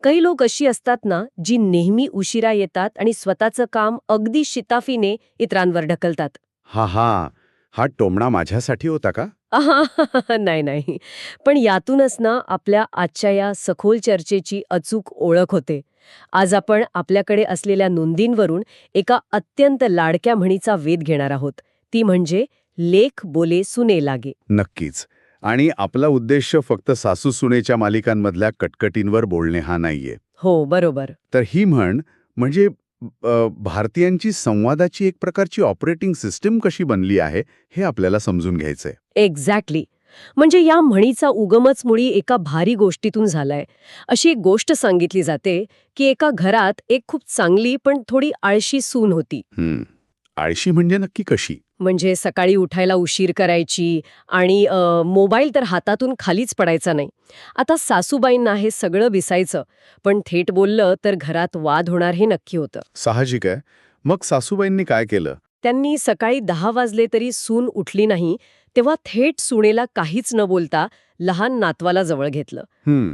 काही लोक अशी असतात ना, जी नेहमी उशिरा येतात आणि स्वतःचं काम अगदी शिताफीने इतरांवर ढकलतात. हा हा हा टोमणा माझ्यासाठी होता का? नाही नाही. पण यातूनच ना आपल्या आजच्या या सखोल चर्चेची अचूक ओळख होते. आज आपण आपल्याकडे असलेल्या नोंदींवरून एका अत्यंत लाडक्या म्हणीचा वेध घेणार आहोत. ती म्हणजे लेख बोले सुने लागे. नक्कीच. आणि आपला उद्देश फक्त सासू सुनेच्या मालिकांमधल्या कटकटींवर बोलणे हा नाहीये. हो, बरोबर. तर ही म्हण म्हणजे भारतीयांची संवादाची एक प्रकारची ऑपरेटिंग सिस्टीम कशी बनली आहे हे आपल्याला समजून घ्यायचंय. एक्झॅक्टली. म्हणजे या म्हणीचा उगमच मुळी एका भारी गोष्टीतून झालाय. अशी एक गोष्ट सांगितली जाते की एका घरात एक खूप चांगली पण थोडी आळशी सून होती. आळशी म्हणजे नक्की कशी? म्हणजे सकाळी उठायला उशीर करायची आणि मोबाईल तर हातातून खालीच पडायचा नाही. आता सासूबाईंना हे सगळं दिसायचं, पण थेट बोललं तर घरात वाद होणार हे नक्की होतं. साहजिक आहे. मग सासूबाईंनी काय केलं? त्यांनी सकाळी 10 वाजले तरी सून उठली नाही, तेव्हा थेट सुनेला काहीच न बोलता लहान नातवाला जवळ घेतलं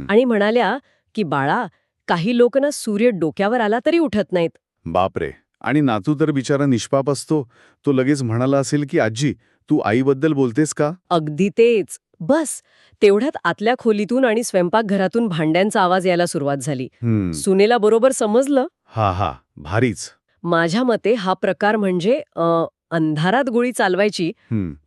आणि म्हणाल्या की बाळा, काही लोक ना सूर्य डोक्यावर आला तरी उठत नाहीत. बापरे. आणि नातू तर बिचारा निष्पाप असतो. तो लगेच म्हणाला असेल की आजी, तू आईबद्दल बोलतेस का? अगदी तेच. बस तेवढ्यात आतल्या खोलीतून आणि स्वयंपाकघरातून भांड्यांचा आवाज यायला सुरुवात झाली. सुनेला बरोबर समजलं. हा हा भारीच. माझ्या मते हा प्रकार म्हणजे अंधारात गोळी चालवायची,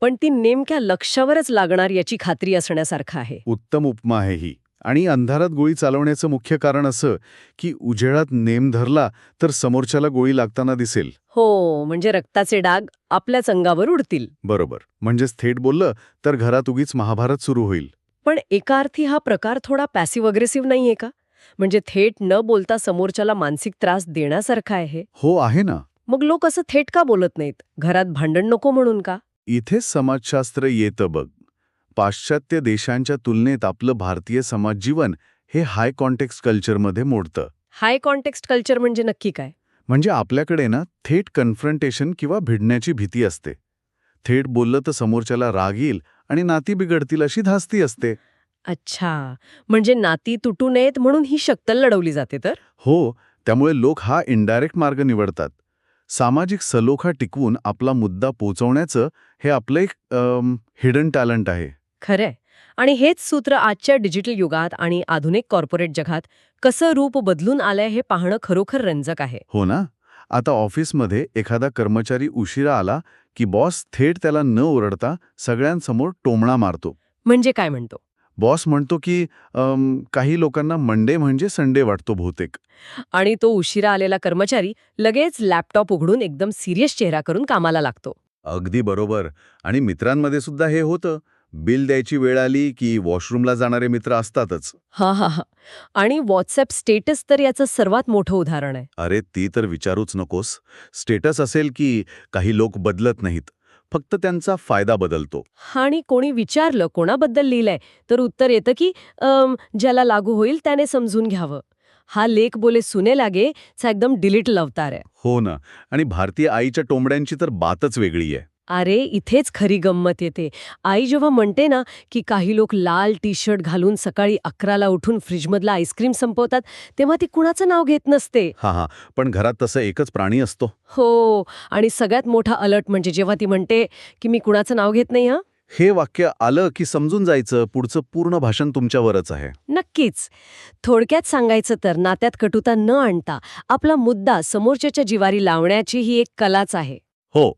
पण ती नेमक्या लक्ष्यावरच लागणार याची खात्री असण्यासारखं आहे. उत्तम उपमा आहे ही. आणि अंधारात गोळी चालवण्याचं मुख्य कारण असं की उजेडात नेम धरला तर समोरच्याला गोळी लागताना दिसेल. हो, म्हणजे रक्ताचे डाग आपल्याच अंगावर उडतील. बरोबर. म्हणजेच थेट बोललं तर घरात उगीच महाभारत सुरू होईल. पण एका अर्थी हा प्रकार थोडा पॅसिव्ह अग्रेसिव्ह नाहीये का? म्हणजे थेट न बोलता समोरच्याला मानसिक त्रास देण्यासारखा आहे. हो आहे ना. मग लोक असं थेट का बोलत नाहीत? घरात भांडण नको म्हणून का? इथेच समाजशास्त्र येतं बघ. पाश्चात्य देशांच्या तुलनेत आपलं भारतीय समाजजीवन हे हाय कॉन्टेक्स्ट कल्चरमध्ये मोडतं. हाय कॉन्टेक्स्ट कल्चर म्हणजे नक्की काय? म्हणजे आपल्याकडे ना थेट कन्फ्रंटेशन किंवा भिडण्याची भीती असते. थेट बोललं तर समोरच्याला राग येईल आणि नाती बिघडतील अशी धास्ती असते. अच्छा, म्हणजे नाती तुटू नयेत म्हणून ही शक्कल लढवली जाते तर? हो, त्यामुळे लोक हा इनडायरेक्ट मार्ग निवडतात. सामाजिक सलोखा टिकवून आपला मुद्दा पोहोचवण्याचं हे आपलं एक हिडन टॅलेंट आहे. खरंय. आणि हेच सूत्र आजच्या डिजिटल युगात आणि आधुनिक कॉर्पोरेट जगात कसं रूप बदलून आलंय हे पाहणं खरोखर रंजक आहे. हो ना. आता ऑफिसमध्ये एखादा कर्मचारी उशिरा आला की बॉस थेट त्याला न ओरडता सगळ्यांसमोर टोमणा मारतो. म्हणजे काय म्हणतो? बॉस म्हणतो की काही लोकांना मंडे म्हणजे संडे वाटतो बहुतेक. आणि तो उशिरा आलेला कर्मचारी लगेच लॅपटॉप उघडून एकदम सिरियस चेहरा करून कामाला लागतो. अगदी बरोबर. आणि मित्रांमध्ये सुद्धा हे होतं. बिल द्यायची वेळ आली की वॉशरूमला जाणारे मित्र असतातच. हा हा हा. आणि व्हॉट्सअप स्टेटस तर याचं सर्वात मोठं उदाहरण आहे. अरे ती तर विचारूच नकोस. स्टेटस असेल की काही लोक बदलत नाहीत, फक्त त्यांचा फायदा बदलतो. आणि कोणी विचारलं कोणाबद्दल लिहिलंय, तर उत्तर येतं की ज्याला लागू होईल त्याने समजून घ्यावं. हा लेख बोले सुने लागे चा एकदम डिलीट अवतार आहे. हो ना. आणि भारतीय आईच्या टोमड्यांची तर बातच वेगळी आहे. अरे इथेच खरी गंमत येते. आई जेव्हा म्हणते ना की काही लोक लाल टी शर्ट घालून सकाळी 11ला उठून फ्रीजमधला आईस्क्रीम संपवतात, तेव्हा ती कुणाचं नाव घेत नसते. हा हा. पण घरात तसं एकच प्राणी असतो. हो. आणि सगळ्यात मोठा अलर्ट म्हणजे जेव्हा ती म्हणते की मी कुणाचं नाव घेत नाही. हे वाक्य आलं की समजून जायचं पुढचं पूर्ण भाषण तुमच्यावरच आहे. नक्कीच. थोडक्यात सांगायचं तर नात्यात कटुता न आणता आपला मुद्दा समोरच्याच्या जिवारी लावण्याची ही एक कलाच आहे. हो.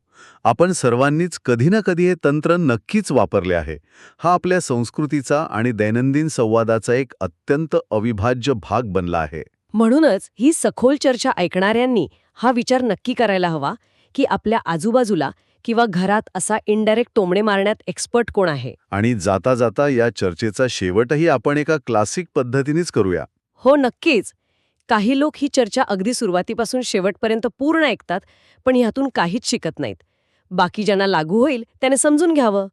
आपण सर्वांनीच कधी ना कधी हे तंत्र नक्कीच वापरले आहे. हा आपल्या संस्कृतीचा आणि दैनंदिन संवादाचा एक अत्यंत अविभाज्य भाग बनला आहे. म्हणूनच ही सखोल चर्चा ऐकणाऱ्यांनी हा विचार नक्की करायला हवा की आपल्या आजूबाजूला किंवा घरात असा इनडायरेक्ट टोमणे मारण्यात एक्सपर्ट कोण आहे. आणि जाता जाता या चर्चेचा शेवटही आपण एका क्लासिक पद्धतीनेच करूया. हो नक्कीच. काही लोक ही चर्चा अगदी सुरुवातीपासून शेवटपर्यंत पूर्ण ऐकतात, पण ह्यातून काहीच शिकत नाहीत. बाकी ज्यांना लागू होईल त्याने समजून घ्यावं.